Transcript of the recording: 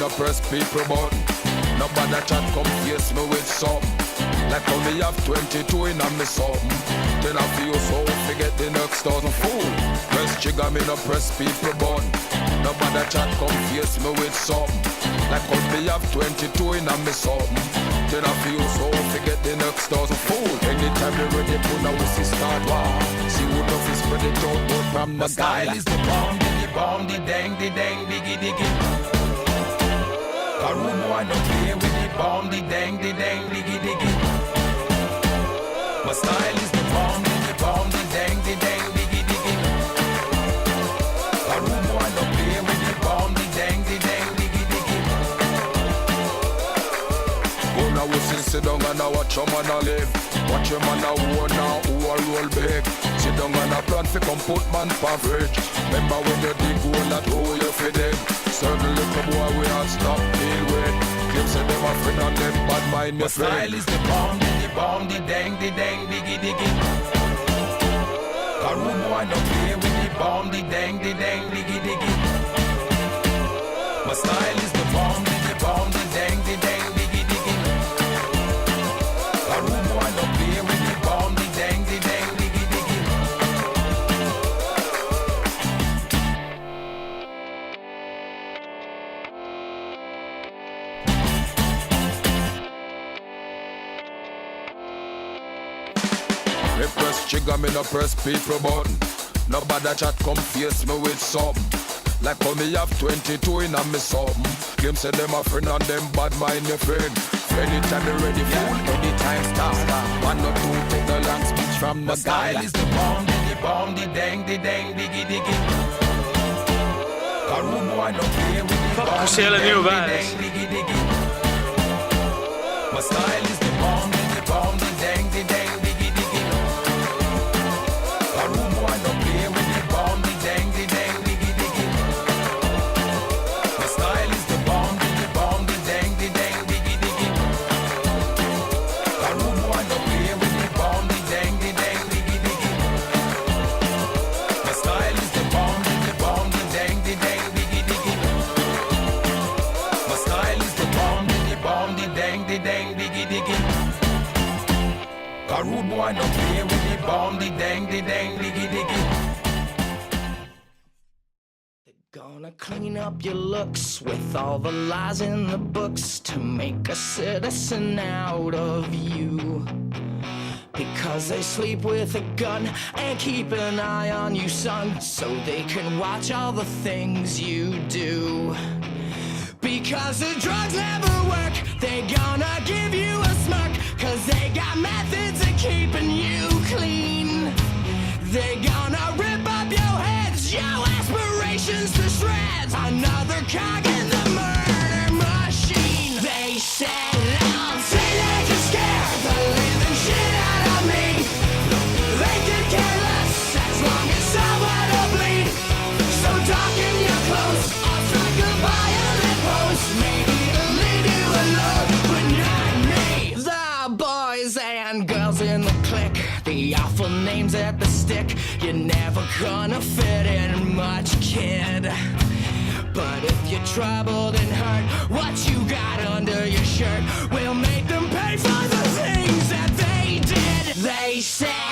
no press people button. Nobody chat come face me with something. Like how me have 22 in a me something. Then I feel so forget the next 1,000 fool. Press trigger me no press people button. Nobody chat come face me with something. Like how me have 22 in a me something. Then I feel so forget the next 1,000 fool. Anytime they ready put a whistle start war. See who tough is spread it out but from the style is the bomb, the dang, diggy diggy. A room one don't play with the bomb, the dang, diggy diggy. My style is the bomb, the dang, diggy diggy. A room one don't play with the bomb, the dang, diggy diggy. Go now we sit down and I watch your man a live. Watch your man a war now, who a roll big. Sit down and a plan fi come put man for fridge. Remember when you dig hole that hole you fi dig. Certain little boy we all stop deal with. Claim say them a friend and them bad mind me friend. My style is the bomb, the dang, diggy diggy. A room boy no play with the bomb, the dang, diggy diggy. My style is the bomb, the dang, diggy diggy. A room boy no play with the bomb, the dang, diggy diggy. Me press trigger, me no press people button. Nobody chat come face me with something. Like how me have 22 in a me something. Claim say them a friend and them bad mind your friend. Anytime they ready fool, anytime stop. One or two take the long speech from the style is the bomb, the dang, diggy diggy. A room one don't play with the bomb, the dang, diggy diggy. My style is the bomb, the dang, diggy diggy. A room one don't play with the bomb, the dang, diggy diggy. My style is the bomb, the dang, diggy diggy. A room one don't play with the bomb, the dang, diggy diggy. My style is the bomb, the dang, diggy diggy. My style is the bomb, the dang, diggy diggy. A rude boy don't play with the bomb, the dang, diggy diggy. They're gonna clean up your looks with all the lies in the books to make a citizen out of you. Because they sleep with a gun and keep an eye on you, son, so they can watch all the things you do. Because the drugs never work, they gonna give you a smirk. Cause they got methods of keeping you clean. They gonna rip up your heads, your aspirations to shreds. Another cog in the murder machine. They said I'll teenage and scare the living shit out of me. They could care less as long as someone will bleed. So darken your clothes, I'll strike a violent pose. Maybe it'll leave you alone, but not me. The boys and girls in the clique, the awful names at the stick. You're never gonna fit in much, kid. But if you're troubled and hurt, what you got under your shirt will make them pay for the things that they did. They said